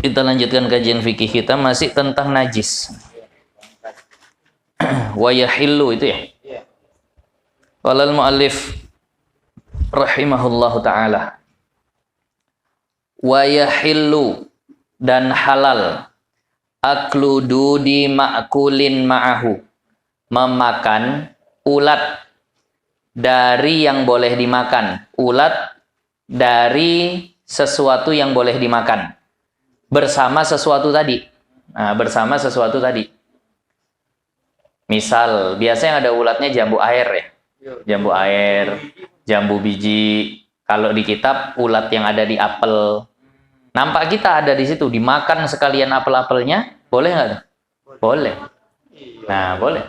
Kita lanjutkan kajian fikih kita masih tentang najis. Wa yahillu itu ya. Qala al-muallif rahimahullahu taala. Wa yahillu dan halal aklu dudi ma'kulin ma'ahu, memakan ulat dari yang boleh dimakan, ulat dari sesuatu yang boleh dimakan bersama sesuatu tadi. Nah, bersama sesuatu tadi. Misal, biasanya ada ulatnya jambu air ya. Jambu air, jambu biji. Kalau di kitab, ulat yang ada di apel. Nampak kita ada di situ, dimakan sekalian apel-apelnya, boleh nggak? Boleh. Nah, boleh.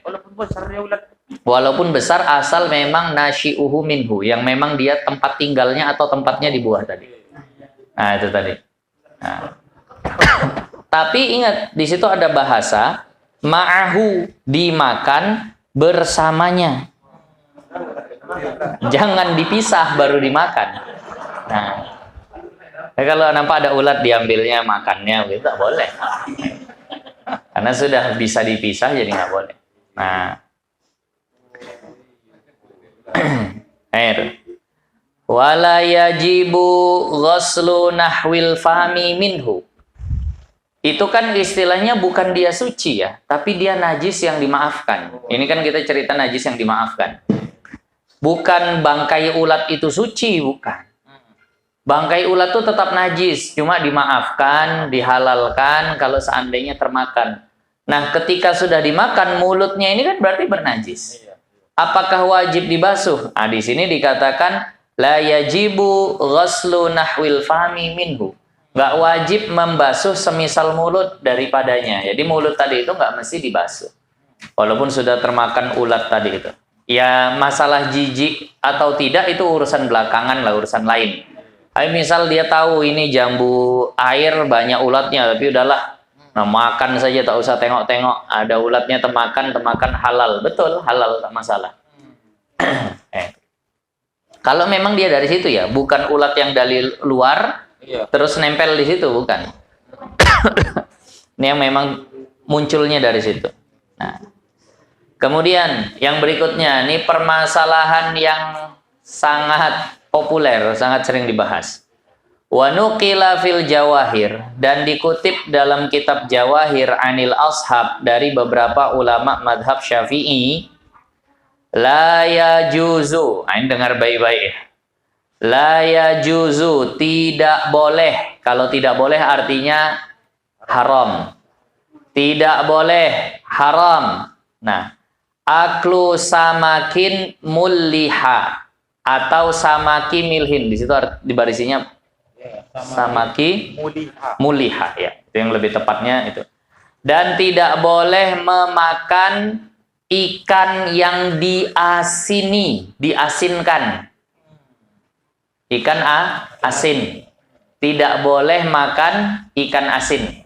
Walaupun besarnya ulat. Walaupun besar, asal memang nasyi'uhu minhu, yang memang dia tempat tinggalnya atau tempatnya di buah tadi. Nah, itu tadi. Nah. Tapi ingat, di situ ada bahasa ma'ahu, dimakan bersamanya. Jangan dipisah baru dimakan. Nah, kalau nampak ada ulat diambilnya makannya, gitu tak boleh. Karena sudah bisa dipisah jadi nggak boleh. Nah, air. Wala yajibu ghuslu nahwil fahmi minhu. Itu kan istilahnya bukan dia suci ya, tapi dia najis yang dimaafkan. Ini kan kita cerita najis yang dimaafkan. Bukan bangkai ulat itu suci, bukan. Bangkai ulat itu tetap najis, cuma dimaafkan, dihalalkan kalau seandainya termakan. Nah, ketika sudah dimakan, mulutnya ini kan berarti bernajis. Apakah wajib dibasuh? Nah, di sini dikatakan la yajibu ghuslu nahwil fahmi minhu. Nggak wajib membasuh semisal mulut daripadanya. Jadi mulut tadi itu nggak mesti dibasuh. Walaupun sudah termakan ulat tadi itu. Ya, masalah jijik atau tidak itu urusan belakangan lah, urusan lain. Misal dia tahu ini jambu air banyak ulatnya, tapi udahlah, nah, makan saja tak usah tengok-tengok. Ada ulatnya temakan halal. Betul, halal, tak masalah. Kalau memang dia dari situ ya, bukan ulat yang dari luar, terus nempel di situ, bukan. Ini yang memang munculnya dari situ. Nah, kemudian yang berikutnya, ini permasalahan yang sangat populer, sangat sering dibahas. Wa nuqila fil jawahir, dan dikutip dalam kitab Jawahir anil ashab dari beberapa ulama madhab Syafi'i, la yajuzu. Ini dengar baik-baik ya. La yajuzu, tidak boleh. Kalau tidak boleh artinya haram. Tidak boleh, haram. Nah, aklu samakin mulliha atau samaki milhin. Di situ di barisinya samaki muliha ya. Itu yang lebih tepatnya itu. Dan tidak boleh memakan ikan yang diasinkan. Ikan asin. Tidak boleh makan ikan asin.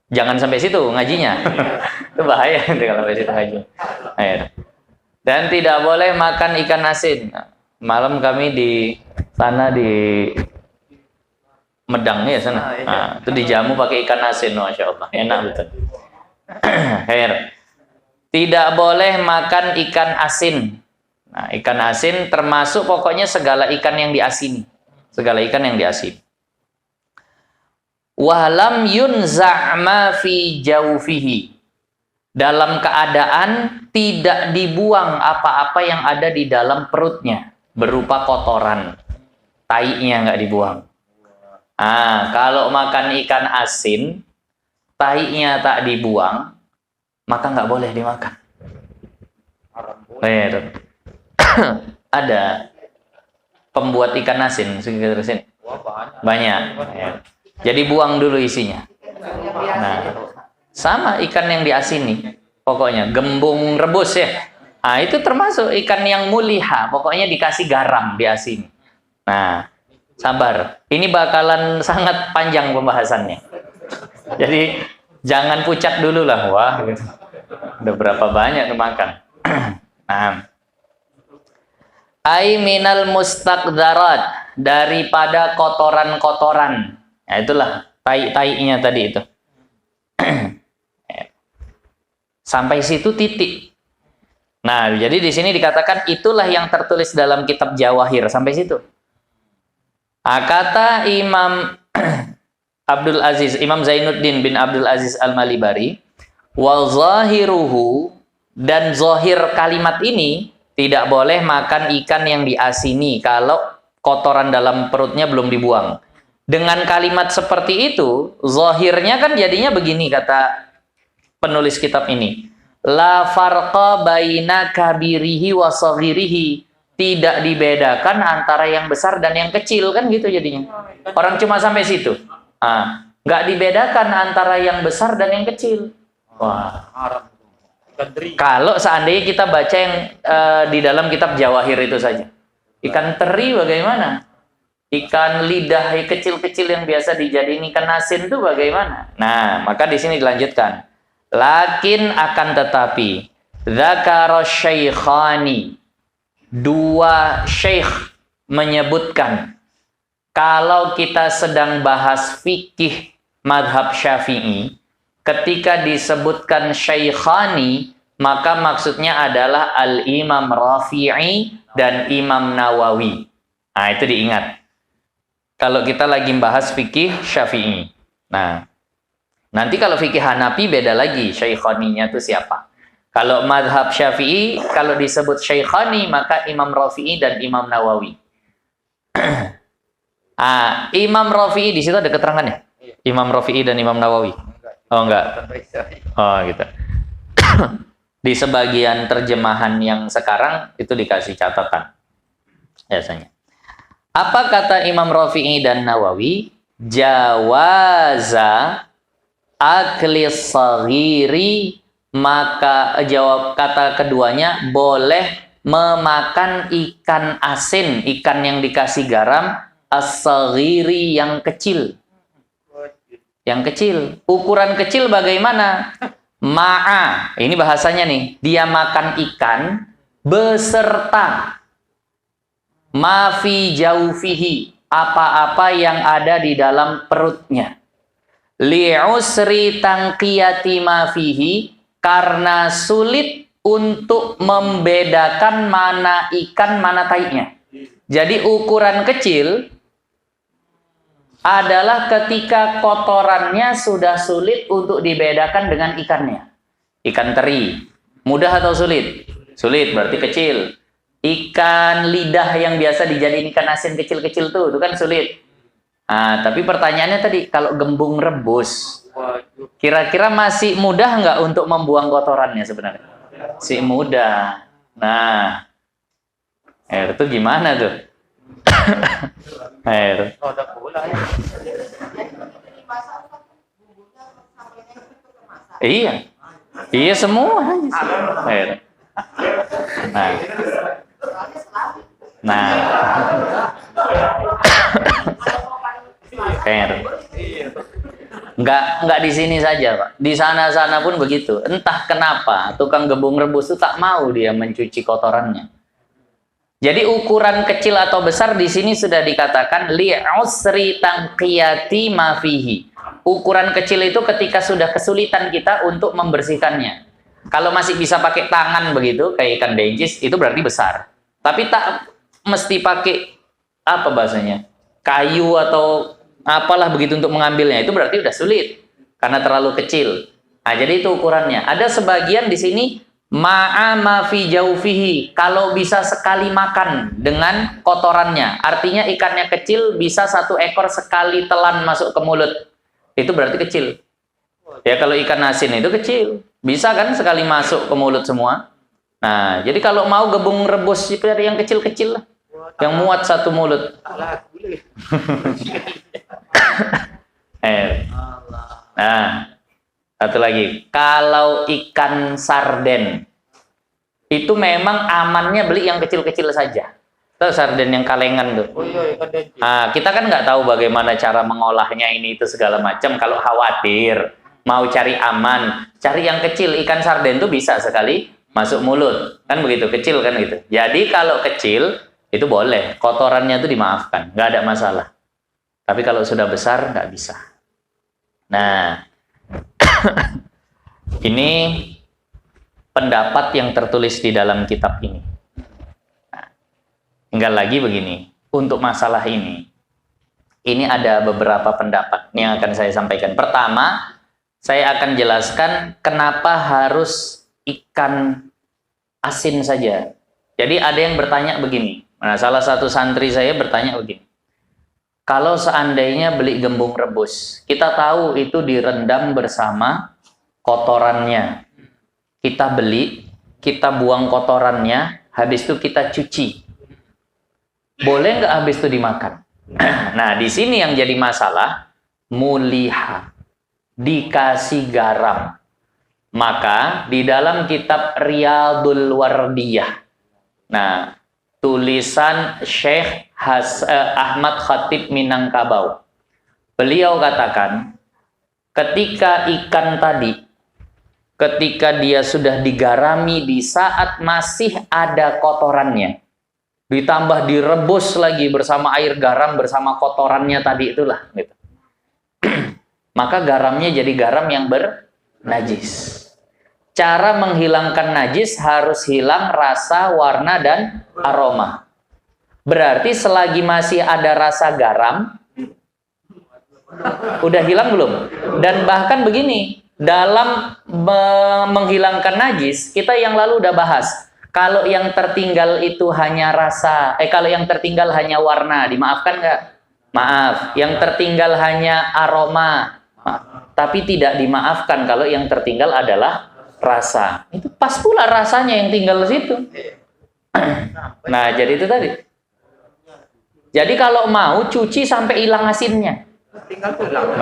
Jangan sampai situ ngajinya. Itu bahaya kalau sampai situ ngaji. Dan tidak boleh makan ikan asin. Malam kami di sana di Medang ya sana. Nah, itu dijamu pakai ikan asin, masya Allah, enak betul. Tidak boleh makan ikan asin. Nah, ikan asin termasuk pokoknya segala ikan yang diasini. Segala ikan yang diasini. Walam yunza' ma fi jawfihi. Dalam keadaan tidak dibuang apa-apa yang ada di dalam perutnya. Berupa kotoran. Tainya nggak dibuang. Kalau makan ikan asin, tainya tak dibuang, maka nggak boleh dimakan. Ada pembuat ikan asin sekitar sini. Banyak. Jadi buang dulu isinya. Nah, sama ikan yang diasini, pokoknya gembung rebus ya. Nah, itu termasuk ikan yang muliha, pokoknya dikasih garam diasini. Nah, sabar. Ini bakalan sangat panjang pembahasannya. Jadi jangan pucat dulu lah, wah. Gitu. Udah berapa banyak makan. Nah, ai minal mustaqdarat, daripada kotoran-kotoran. Nah, itulah tai-tainya tadi itu. Sampai situ titik. Nah, jadi di sini dikatakan itulah yang tertulis dalam kitab Jawahir sampai situ. Kata Imam Abdul Aziz, Imam Zainuddin bin Abdul Aziz Al-Malibari, wal zahiruhu, dan zahir kalimat ini tidak boleh makan ikan yang diasini kalau kotoran dalam perutnya belum dibuang. Dengan kalimat seperti itu, zahirnya kan jadinya begini kata penulis kitab ini. La farqa baina kabirihi wa saghirihi. Tidak dibedakan antara yang besar dan yang kecil, kan gitu jadinya. Orang cuma sampai situ. Nggak dibedakan antara yang besar dan yang kecil. Wah. Kalau seandainya kita baca yang di dalam kitab Jawahir itu saja. Ikan teri bagaimana? Ikan lidah kecil-kecil yang biasa dijadiin ikan asin itu bagaimana? Nah, maka di sini dilanjutkan. Lakin akan tetapi dzakara syaikhani, dua syekh menyebutkan, kalau kita sedang bahas fikih madhab Syafi'i, ketika disebutkan syaikhani, maka maksudnya adalah Al-Imam Rafi'i dan Imam Nawawi. Nah, itu diingat. Kalau kita lagi bahas fikih Syafi'i. Nah, nanti kalau fikih Hanafi beda lagi, syaikhaninya itu siapa. Kalau madhab Syafi'i, kalau disebut syaikhani, maka Imam Rafi'i dan Imam Nawawi. Imam Rafi'i di situ ada keterangannya? Imam Rafi'i dan Imam Nawawi? Oh, enggak. Oh, gitu. Di sebagian terjemahan yang sekarang, itu dikasih catatan. Biasanya. Apa kata Imam Rafi'i dan Nawawi? Jawaza akli saghiri, maka jawab kata keduanya boleh memakan ikan asin, ikan yang dikasih garam, as-saghiri yang kecil. Yang kecil. Ukuran kecil bagaimana? Ma'a, ini bahasanya nih, dia makan ikan beserta mafi jaufihi, apa-apa yang ada di dalam perutnya. Li'usri tangqiyati mafihi, karena sulit untuk membedakan mana ikan, mana tainya. Jadi ukuran kecil adalah ketika kotorannya sudah sulit untuk dibedakan dengan ikannya. Ikan teri, mudah atau sulit? Sulit, berarti kecil. Ikan lidah yang biasa dijadiin ikan asin kecil-kecil tuh, itu kan sulit. Tapi pertanyaannya tadi, kalau gembung rebus, kira-kira masih mudah nggak untuk membuang kotorannya sebenarnya? Si mudah. Nah, itu gimana tuh? Iya, iya semua. Nah, nggak di sini saja, Pak. Di sana-sana pun begitu. Entah kenapa tukang gembung rebus itu tak mau dia mencuci kotorannya. Jadi ukuran kecil atau besar di sini sudah dikatakan li'usri tangqiyati ma fihi. Ukuran kecil itu ketika sudah kesulitan kita untuk membersihkannya. Kalau masih bisa pakai tangan begitu kayak ikan denjis, itu berarti besar. Tapi tak mesti pakai apa bahasanya? Kayu atau apalah begitu untuk mengambilnya, itu berarti udah sulit karena terlalu kecil. Nah, jadi itu ukurannya. Ada sebagian di sini ma'a ma fi jaufihi, kalau bisa sekali makan dengan kotorannya, artinya ikannya kecil, bisa satu ekor sekali telan masuk ke mulut, itu berarti kecil. Ya kalau ikan asin itu kecil, bisa kan sekali masuk ke mulut semua. Nah, jadi kalau mau gembung rebus yang kecil-kecil lah, yang muat satu mulut. Nah, satu lagi, kalau ikan sarden itu memang amannya beli yang kecil-kecil saja. Tahu sarden yang kalengan tuh. Nah, kita kan nggak tahu bagaimana cara mengolahnya ini itu segala macam. Kalau khawatir mau cari aman, cari yang kecil. Ikan sarden tuh bisa sekali masuk mulut, kan begitu, kecil kan gitu. Jadi kalau kecil itu boleh, kotorannya itu dimaafkan, nggak ada masalah. Tapi kalau sudah besar nggak bisa. Nah, ini pendapat yang tertulis di dalam kitab ini. Nah, tinggal lagi begini, untuk masalah ini ada beberapa pendapat yang akan saya sampaikan. Pertama, saya akan jelaskan kenapa harus ikan asin saja. Jadi ada yang bertanya begini. Nah, salah satu santri saya bertanya begini. Kalau seandainya beli gembung rebus, kita tahu itu direndam bersama kotorannya. Kita beli, kita buang kotorannya, habis itu kita cuci. Boleh nggak habis itu dimakan? Nah, di sini yang jadi masalah, muliha, dikasih garam. Maka di dalam kitab Riyadul Wardiyah, nah, tulisan Syekh Ahmad Khatib Minangkabau, beliau katakan, ketika ikan tadi, ketika dia sudah digarami di saat masih ada kotorannya, ditambah direbus lagi bersama air garam bersama kotorannya tadi itulah, gitu. Maka garamnya jadi garam yang bernajis. Cara menghilangkan najis harus hilang rasa, warna, dan aroma. Berarti selagi masih ada rasa garam, udah hilang belum? Dan bahkan begini, dalam menghilangkan najis, kita yang lalu udah bahas. Kalau yang tertinggal itu hanya rasa, kalau yang tertinggal hanya warna, dimaafkan nggak? Maaf. Yang tertinggal hanya aroma, maaf. Tapi tidak dimaafkan kalau yang tertinggal adalah rasa. Itu pas pula rasanya yang tinggal di situ. Nah, jadi itu tadi. Jadi kalau mau cuci sampai hilang asinnya. Tinggal pulang.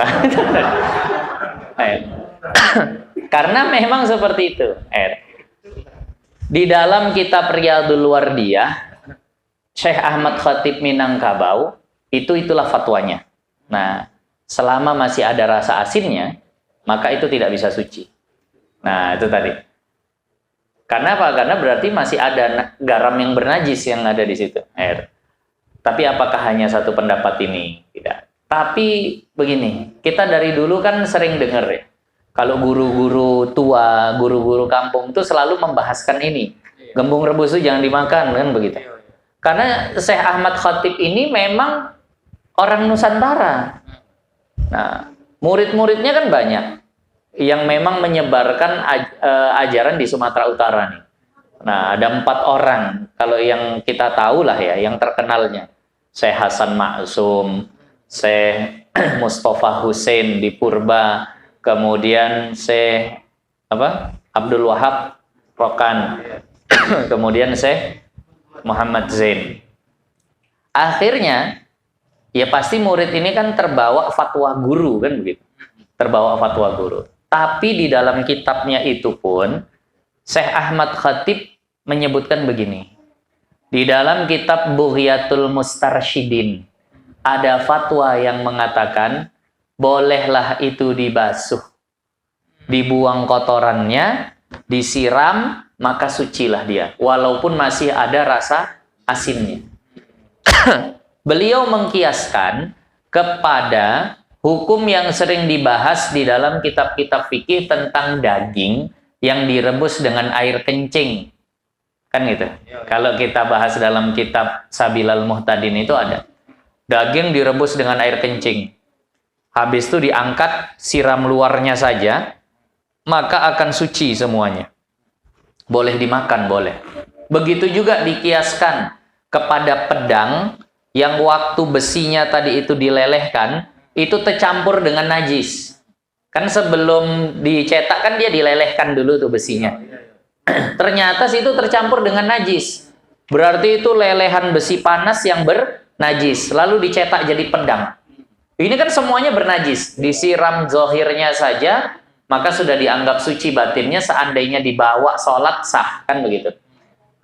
Karena memang seperti itu. Di dalam kitab Riyadul Wardiyah, Syekh Ahmad Khatib Minangkabau, itulah fatwanya. Nah, selama masih ada rasa asinnya, maka itu tidak bisa suci. Nah, itu tadi. Karena apa? Karena berarti masih ada garam yang bernajis yang ada di situ, air. Tapi apakah hanya satu pendapat ini? Tidak. Tapi begini, kita dari dulu kan sering dengar ya, kalau guru-guru tua, guru-guru kampung itu selalu membahaskan ini. Gembung rebus itu jangan dimakan, kan begitu. Karena Syekh Ahmad Khatib ini memang orang Nusantara. Nah, murid-muridnya kan banyak yang memang menyebarkan ajaran di Sumatera Utara nih. Nah, ada 4 orang kalau yang kita tahu lah ya, yang terkenalnya Syekh Hasan Maksum, Syekh Mustafa Hussein di Purba, kemudian Syekh Abdul Wahab Rokan, kemudian Syekh Muhammad Zain. Akhirnya ya pasti murid ini kan terbawa fatwa guru, kan begitu. Terbawa fatwa guru. Tapi di dalam kitabnya itu pun Syekh Ahmad Khatib menyebutkan begini. Di dalam kitab Bughyatul Mustarsyidin ada fatwa yang mengatakan bolehlah itu dibasuh, dibuang kotorannya, disiram, maka sucilah dia, walaupun masih ada rasa asinnya. Beliau mengkiaskan kepada hukum yang sering dibahas di dalam kitab-kitab fikih tentang daging yang direbus dengan air kencing. Kan gitu. Kalau kita bahas dalam kitab Sabilal Muhtadin itu ada. Daging direbus dengan air kencing. Habis itu diangkat, siram luarnya saja, maka akan suci semuanya. Boleh dimakan, boleh. Begitu juga dikiaskan kepada pedang yang waktu besinya tadi itu dilelehkan, itu tercampur dengan najis. Kan sebelum dicetak kan dia dilelehkan dulu tuh besinya. Ternyata situ tercampur dengan najis. Berarti itu lelehan besi panas yang bernajis. Lalu dicetak jadi pedang. Ini kan semuanya bernajis. Disiram zohirnya saja, maka sudah dianggap suci batinnya seandainya dibawa sholat sah. Kan begitu.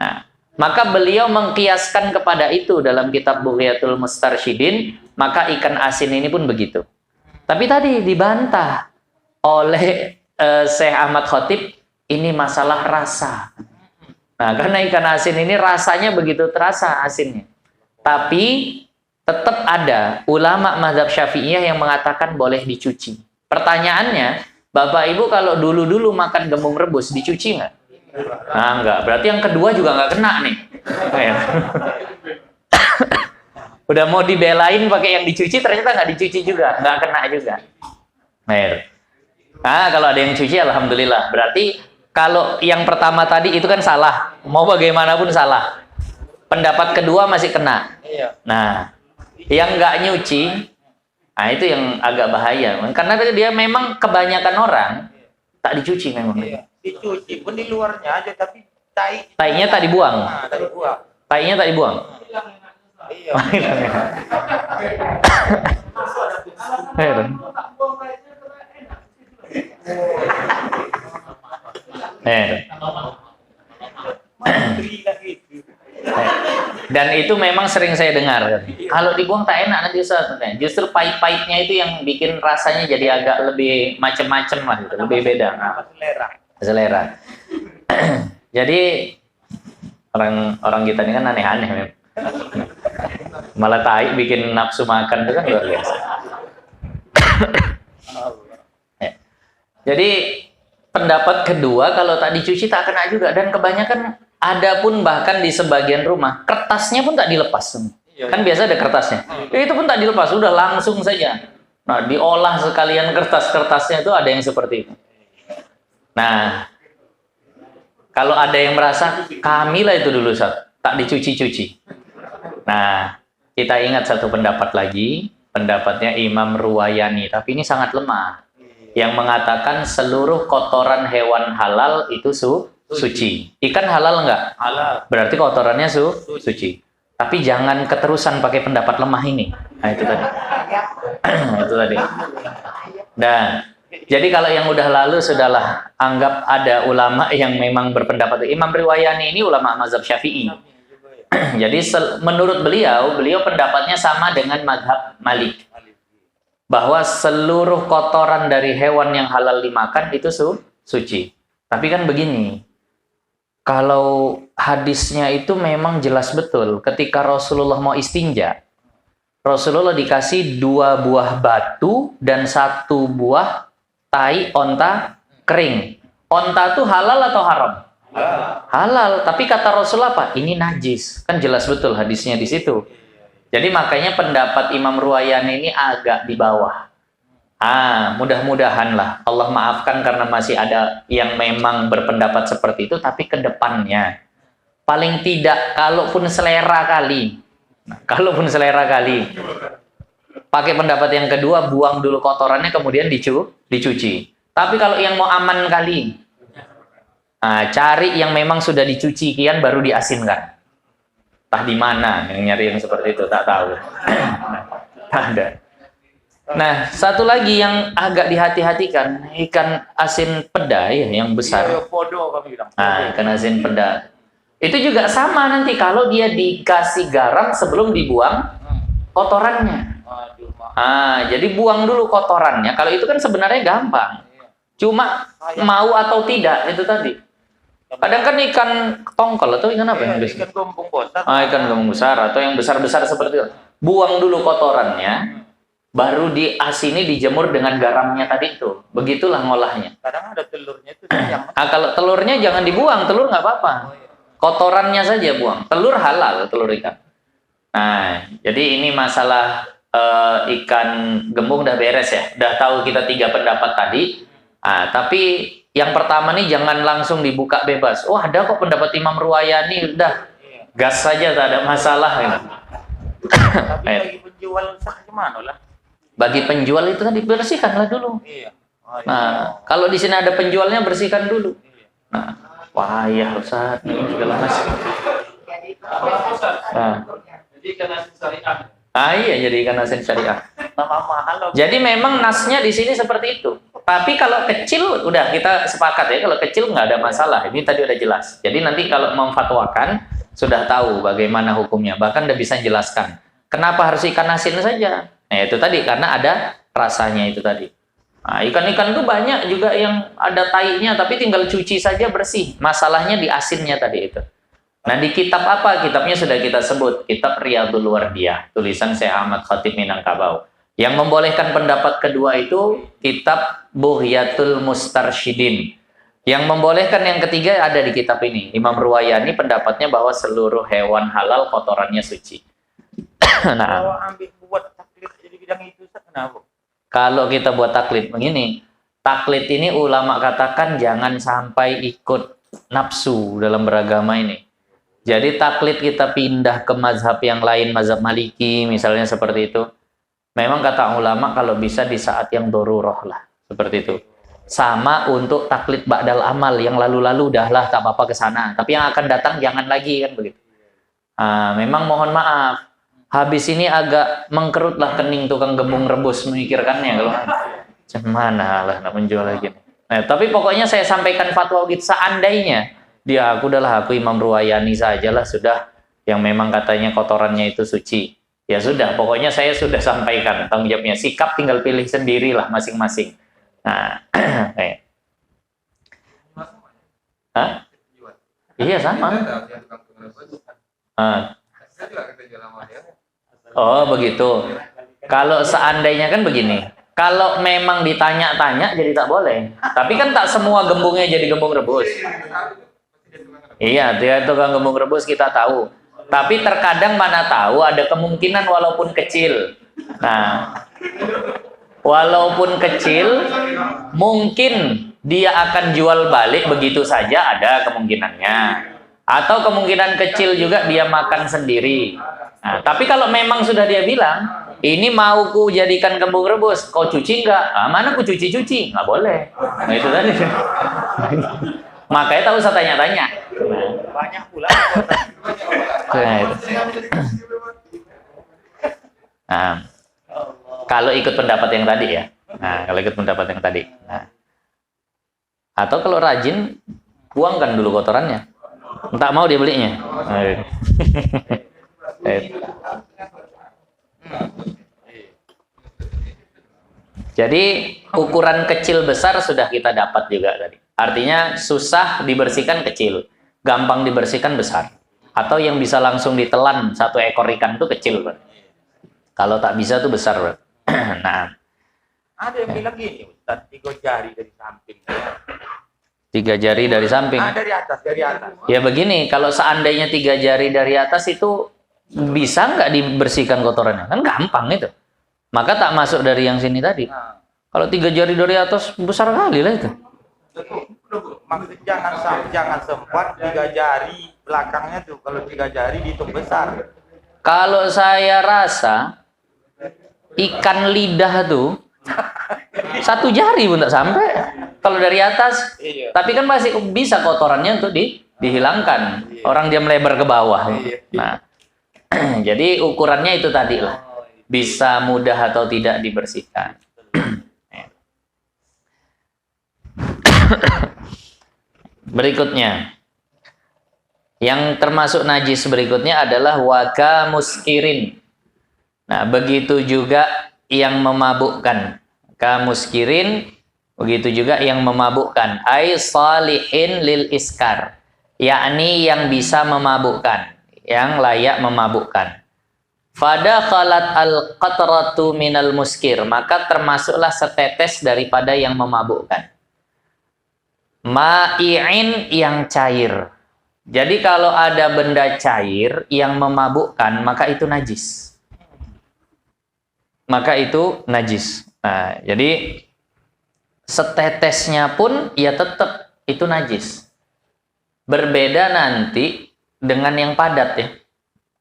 Nah, maka beliau mengkiaskan kepada itu dalam kitab Bughyatul Mustarsyidin, maka ikan asin ini pun begitu. Tapi tadi dibantah oleh Syekh Ahmad Khatib, ini masalah rasa. Nah, karena ikan asin ini rasanya begitu terasa asinnya. Tapi tetap ada ulama mazhab Syafi'iyah yang mengatakan boleh dicuci. Pertanyaannya, Bapak Ibu kalau dulu-dulu makan gembung rebus dicuci nggak? Nah, enggak. Berarti yang kedua juga nggak kena nih. Udah mau dibelain pakai yang dicuci, ternyata nggak dicuci juga, nggak kena juga. Nah, kalau ada yang cuci, alhamdulillah. Berarti kalau yang pertama tadi itu kan salah, mau bagaimanapun salah. Pendapat kedua masih kena. Nah, yang nggak nyuci, nah itu yang agak bahaya. Karena dia memang kebanyakan orang tak dicuci memang. Dicuci pun di luarnya aja, tapi tainya tak dibuang. Nah, tak dibuang. Tainya tak dibuang. Iya. Dan itu memang sering saya dengar. Kalau dibuang tak enak nanti Ustaz. Justru pahit-pahitnya itu yang bikin rasanya jadi agak lebih macem-macem lah, gitu. Lebih beda. Selera. Jadi orang kita ini kan aneh-aneh memang. Malah tai bikin nafsu makan itu kan luar biasa. Jadi pendapat kedua kalau tak dicuci tak kena juga, dan kebanyakan ada pun bahkan di sebagian rumah kertasnya pun tak dilepas. Kan biasa ada kertasnya. Itu pun tak dilepas, udah langsung saja. Nah, diolah sekalian kertas-kertasnya itu ada yang seperti itu. Nah, kalau ada yang merasa kamilah itu dulu tak dicuci-cuci. Nah, kita ingat satu pendapat lagi, pendapatnya Imam Ruwayani, tapi ini sangat lemah. Yang mengatakan seluruh kotoran hewan halal itu suci. Ikan halal enggak? Halal. Berarti kotorannya suci. Tapi jangan keterusan pakai pendapat lemah ini. Nah, itu tadi. Itu tadi. Dan jadi kalau yang udah lalu sudahlah, anggap ada ulama yang memang berpendapat. Imam Ruwayani ini ulama mazhab Syafi'i. Jadi menurut beliau pendapatnya sama dengan mazhab Malik, bahwa seluruh kotoran dari hewan yang halal dimakan itu suci. Tapi kan begini, kalau hadisnya itu memang jelas betul, ketika Rasulullah mau istinja, Rasulullah dikasih 2 buah batu dan 1 buah tai onta kering. Onta itu halal atau haram? Halal, tapi kata Rasulullah apa? Ini najis. Kan jelas betul hadisnya di situ. Jadi makanya pendapat Imam Ruwayani ini agak di bawah. Mudah-mudahan lah Allah maafkan karena masih ada yang memang berpendapat seperti itu, tapi ke depannya paling tidak kalaupun selera kali pakai pendapat yang kedua, buang dulu kotorannya kemudian dicuci. Tapi kalau yang mau aman kali, cari yang memang sudah dicuci kian baru diasinkan. Entah di mana yang nyari yang seperti itu, tak tahu. Tak ada. Nah, satu lagi yang agak dihati-hatikan, ikan asin peda ya, yang besar. Podo kami bilang. Ikan asin peda. Itu juga sama nanti kalau dia dikasih garam sebelum dibuang kotorannya. Jadi buang dulu kotorannya. Kalau itu kan sebenarnya gampang. Cuma mau atau tidak itu tadi. Kadang kan ikan tongkol atau ikan apa yang biasa? Ikan gombong besar. Ikan gombong besar atau yang besar-besar seperti itu. Buang dulu kotorannya, baru diasini, dijemur dengan garamnya tadi itu. Begitulah ngolahnya. Kadang ada telurnya itu yang. Kalau telurnya jangan dibuang, telur nggak apa-apa. Kotorannya saja buang. Telur halal, telur ikan. Nah, jadi ini masalah ikan gembung udah beres ya. Udah tahu kita 3 pendapat tadi. Tapi yang pertama nih jangan langsung dibuka bebas. Oh, ada kok pendapat Imam Ruwayani, udah gas saja, tak ada masalah. Gitu. Tapi bagi penjual sah gimana lah? Bagi penjual itu kan dibersihkanlah dulu. Iya. Nah, kalau di sini ada penjualnya, bersihkan dulu. Nah, payah Ustaz, ini segala macam. Jadi ikan asin syariah. Iya, jadi ikan asin syariah. Nama mahal loh. Jadi memang nasnya di sini seperti itu. Tapi kalau kecil, udah kita sepakat ya, kalau kecil nggak ada masalah. Ini tadi udah jelas. Jadi nanti kalau memfatwakan, sudah tahu bagaimana hukumnya. Bahkan udah bisa jelaskan. Kenapa harus ikan asin saja? Nah, itu tadi, karena ada rasanya itu tadi. Nah, ikan-ikan itu banyak juga yang ada tainya, tapi tinggal cuci saja bersih. Masalahnya di asinnya tadi itu. Nah, di kitab apa? Kitabnya sudah kita sebut, kitab Riyadhul Wardiyah, tulisan Syekh Ahmad Khatib Minangkabau. Yang membolehkan pendapat kedua itu kitab Bughyatul Mustarsyidin. Yang membolehkan yang ketiga ada di kitab ini. Imam Ruwayani pendapatnya bahwa seluruh hewan halal kotorannya suci. Nah, Kalau ambil buat taklid jadi bidang itu, kenapa? kalau kita buat taklid begini, taklid ini ulama katakan jangan sampai ikut nafsu dalam beragama ini. Jadi taklid kita pindah ke mazhab yang lain, mazhab Maliki misalnya seperti itu. Memang kata ulama kalau bisa di saat yang daruroh lah, seperti itu. Sama untuk taklid ba'dal amal, yang lalu-lalu udahlah tak apa-apa ke sana. Tapi yang akan datang jangan lagi kan begitu. Memang mohon maaf, habis ini agak mengkerut lah kening tukang gembung rebus memikirkannya kalau mana lah nak menjual lagi. Nah, tapi pokoknya saya sampaikan fatwa gitu, seandainya dia aku Imam Ruwayani sajalah sudah yang memang katanya kotorannya itu suci. Ya sudah, pokoknya saya sudah sampaikan tanggung jawabnya. Sikap tinggal pilih sendirilah masing-masing. Nah, Hah? Iya sama. Oh begitu. Kalau seandainya kan begini, kalau memang ditanya-tanya jadi tak boleh. Tapi kan tak semua gembungnya jadi gembung rebus. Iya, dia tukang gembung rebus kita tahu. Tapi terkadang mana tahu ada kemungkinan walaupun kecil. Nah, walaupun kecil, mungkin dia akan jual balik begitu saja ada kemungkinannya. Atau kemungkinan kecil juga dia makan sendiri. Nah, tapi kalau memang sudah dia bilang, ini mau ku jadikan gembung rebus, kau cuci enggak? Mana ku cuci-cuci? Nggak boleh. Nah, itu tadi. Makanya tak usah tanya-tanya. Banyak pula. Nah, itu. Nah, kalau ikut pendapat yang tadi ya. Nah, kalau ikut pendapat yang tadi. Nah. Atau kalau rajin, buangkan dulu kotorannya. Tak mau dia belinya. Jadi ukuran kecil besar sudah kita dapat juga tadi. Artinya susah dibersihkan kecil, gampang dibersihkan besar. Atau yang bisa langsung ditelan satu ekor ikan itu kecil, Bro. Kalau tak bisa tuh besar, Bro. Nah, Ada yang bilang gini, Ustaz, 3 jari dari samping. 3 jari dari samping. Dari atas, dari atas. Ya begini, kalau seandainya 3 jari dari atas itu bisa nggak dibersihkan kotorannya? Kan gampang itu. Maka tak masuk dari yang sini tadi. Kalau 3 jari dari atas besar kali lah itu. Maksudnya jangan sempat 3 jari belakangnya tuh. Kalau 3 jari dihitung besar. Kalau saya rasa ikan lidah tuh 1 jari pun tak sampai. Kalau dari atas, Iya. tapi kan masih bisa kotorannya untuk dihilangkan. Iya. Orang dia melebar ke bawah. Iya. Nah, jadi ukurannya itu tadi lah. Bisa mudah atau tidak dibersihkan. Berikutnya, yang termasuk najis berikutnya adalah waka muskirin. Nah, begitu juga yang memabukkan. Kamuskirin, begitu juga yang memabukkan. Ai salihin lil iskar, yakni yang bisa memabukkan, yang layak memabukkan. Fada khalat al qatratu minal muskir, maka termasuklah setetes daripada yang memabukkan. Ma'i'in, yang cair. Jadi kalau ada benda cair yang memabukkan, maka itu najis. Maka itu najis. Nah, jadi setetesnya pun ya tetap itu najis. Berbeda nanti dengan yang padat ya.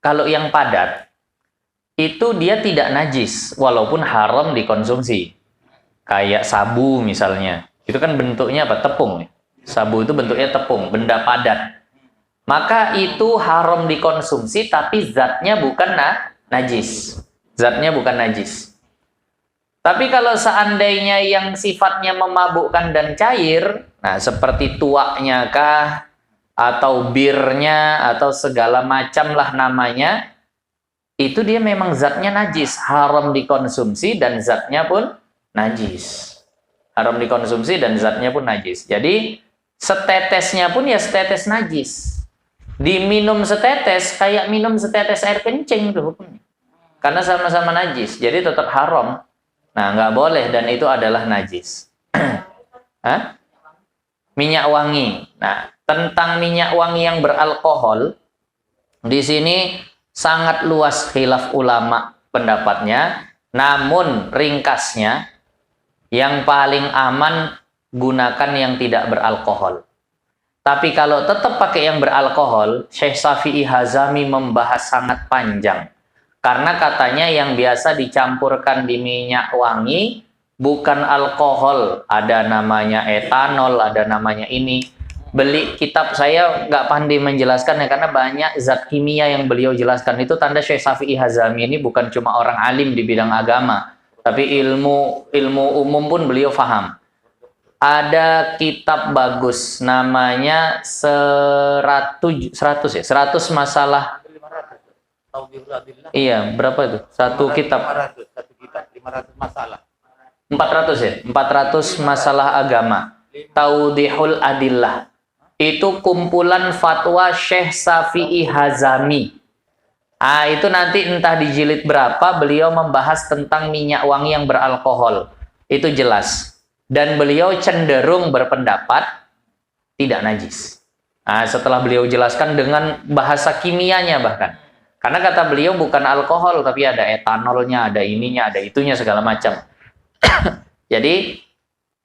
Kalau yang padat itu dia tidak najis walaupun haram dikonsumsi. Kayak sabu misalnya. Itu kan bentuknya apa? Tepung. Sabu itu bentuknya tepung, benda padat. Maka itu haram dikonsumsi tapi zatnya bukan najis. Zatnya bukan najis. Tapi kalau seandainya yang sifatnya memabukkan dan cair, nah seperti tuaknya kah, atau birnya, atau segala macam lah namanya, itu dia memang zatnya najis, haram dikonsumsi dan zatnya pun najis. Haram dikonsumsi dan zatnya pun najis. Jadi setetesnya pun ya setetes najis. Diminum setetes kayak minum setetes air kencing tuh hukumnya. Karena sama-sama najis, jadi tetap haram. Nah, nggak boleh dan itu adalah najis. Hah? Minyak wangi. Nah, tentang minyak wangi yang beralkohol, di sini sangat luas khilaf ulama pendapatnya. Namun ringkasnya, yang paling aman gunakan yang tidak beralkohol. Tapi kalau tetap pakai yang beralkohol, Syekh Syafi'i Hazami membahas sangat panjang. Karena katanya yang biasa dicampurkan di minyak wangi bukan alkohol. Ada namanya etanol, ada namanya ini. Beli kitab, saya nggak pandai menjelaskan ya, karena banyak zat kimia yang beliau jelaskan. Itu tanda Syekh Syafi'i Hazami ini bukan cuma orang alim di bidang agama, tapi ilmu umum pun beliau faham. Ada kitab bagus namanya 100 masalah. Iya, berapa itu? Satu kitab. 500 masalah. 400 ya? 400 masalah agama. Taudihul Adillah. Itu kumpulan fatwa Syekh Syafi'i Hazami. Itu nanti entah di jilid berapa beliau membahas tentang minyak wangi yang beralkohol. Itu jelas. Dan beliau cenderung berpendapat tidak najis. Setelah beliau jelaskan dengan bahasa kimianya bahkan. Karena kata beliau bukan alkohol, tapi ada etanolnya, ada ininya, ada itunya, segala macam. Jadi,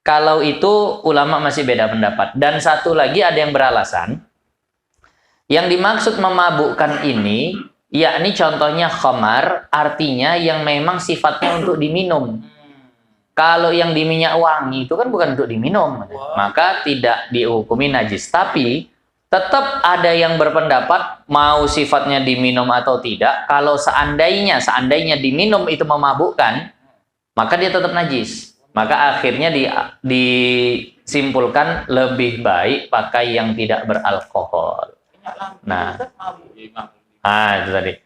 kalau itu ulama masih beda pendapat. Dan satu lagi ada yang beralasan, yang dimaksud memabukkan ini, yakni contohnya khamar, artinya yang memang sifatnya untuk diminum. Kalau yang di minyak wangi itu kan bukan untuk diminum, maka tidak dihukumi najis. Tapi tetap ada yang berpendapat mau sifatnya diminum atau tidak. Kalau seandainya diminum itu memabukkan, maka dia tetap najis. Maka akhirnya disimpulkan lebih baik pakai yang tidak beralkohol. Nah, itu tadi.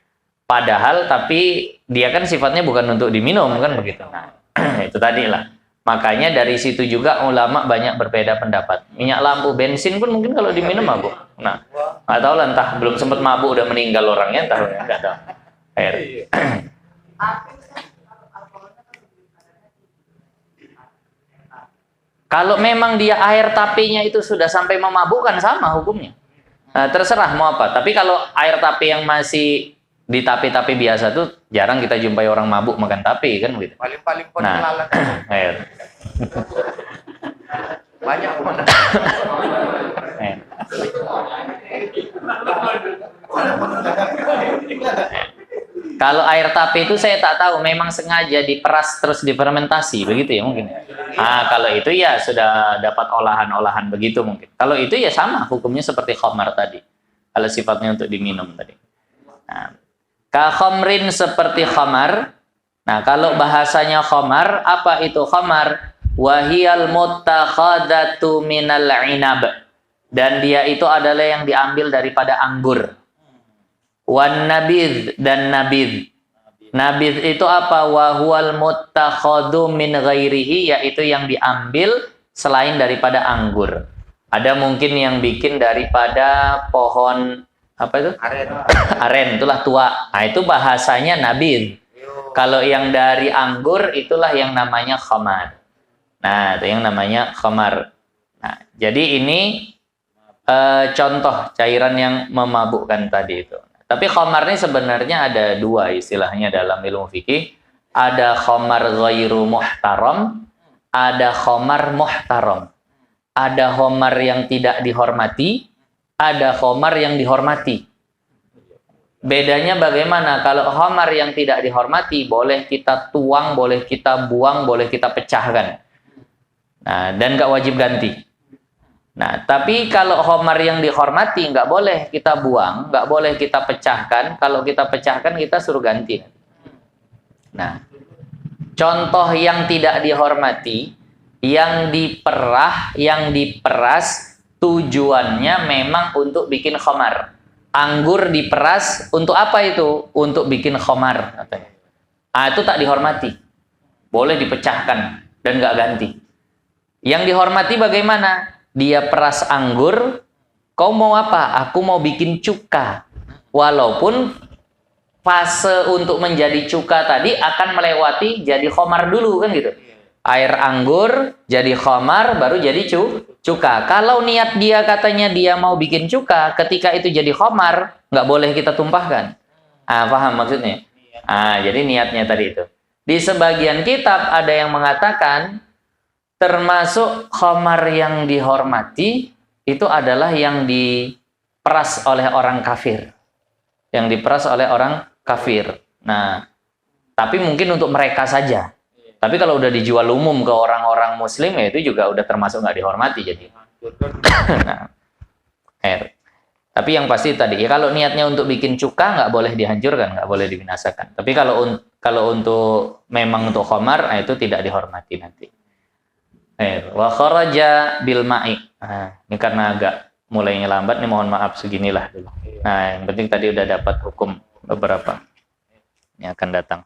Padahal tapi dia kan sifatnya bukan untuk diminum kan begitu. Nah, itu tadi lah. Makanya dari situ juga ulama banyak berbeda pendapat. Minyak lampu bensin pun mungkin kalau diminum mabuk. Nah, nggak tahu lah, entah belum sempat mabuk udah meninggal orangnya, entah nggak tahu. Kalau memang dia air tapinya itu sudah sampai memabukkan, sama hukumnya. Terserah mau apa. Tapi kalau air tapi yang masih di tapi-tapi biasa tuh jarang kita jumpai orang mabuk makan tapi kan gitu. Paling penelalan. Banyak mana. Kalau air tapi itu saya tak tahu, memang sengaja diperas terus difermentasi begitu ya mungkin. Kalau itu ya sudah dapat olahan-olahan begitu mungkin. Kalau itu ya sama hukumnya seperti khamar tadi. Kalau sifatnya untuk diminum tadi. Nah, ka khamrin seperti khamar. Nah, kalau bahasanya khamar, apa itu khamar? Wahiyal muttakhadatu minal inab. Dan dia itu adalah yang diambil daripada anggur. Wan nabidh dan nabidh. Nabidh itu apa? Wahual muttakhadu min ghairihi, yaitu yang diambil selain daripada anggur. Ada mungkin yang bikin daripada pohon apa itu? Aren, itulah tua. Nah, itu bahasanya nabidh. Kalau yang dari anggur itulah yang namanya khamar. Nah, itu yang namanya khamar. Nah, jadi ini contoh cairan yang memabukkan tadi itu. Tapi khamar ini sebenarnya ada dua istilahnya dalam ilmu fikih. Ada khamar ghairu muhtaram, ada khamar muhtaram. Ada khamar yang tidak dihormati, ada khamar yang dihormati. Bedanya bagaimana? Kalau khamar yang tidak dihormati, boleh kita tuang, boleh kita buang, boleh kita pecahkan. Nah, dan nggak wajib ganti. Nah, tapi kalau khamar yang dihormati, nggak boleh kita buang, nggak boleh kita pecahkan. Kalau kita pecahkan, kita suruh ganti. Nah, contoh yang tidak dihormati, yang diperah, yang diperas, tujuannya memang untuk bikin khamar. Anggur diperas untuk apa itu? Untuk bikin khamar, katanya. Itu tak dihormati. Boleh dipecahkan dan nggak ganti. Yang dihormati bagaimana? Dia peras anggur, kau mau apa? Aku mau bikin cuka. Walaupun fase untuk menjadi cuka tadi akan melewati jadi khamar dulu kan gitu. Air anggur jadi khamar baru jadi cuka. Kalau niat dia katanya dia mau bikin cuka, ketika itu jadi khamar nggak boleh kita tumpahkan. Paham maksudnya? Jadi niatnya tadi itu. Di sebagian kitab ada yang mengatakan termasuk khamar yang dihormati itu adalah yang diperas oleh orang kafir. Yang diperas oleh orang kafir. Nah, tapi mungkin untuk mereka saja. Tapi kalau udah dijual umum ke orang-orang muslim ya itu juga udah termasuk nggak dihormati jadi. Nah, tapi yang pasti tadi ya kalau niatnya untuk bikin cuka nggak boleh dihancurkan, nggak boleh dibinasakan. Tapi kalau untuk memang untuk khamar itu tidak dihormati nanti. Wa kharaja bil ma'i. Ini karena agak mulainya lambat nih, mohon maaf seginilah dulu. Yang penting tadi udah dapat hukum beberapa yang akan datang.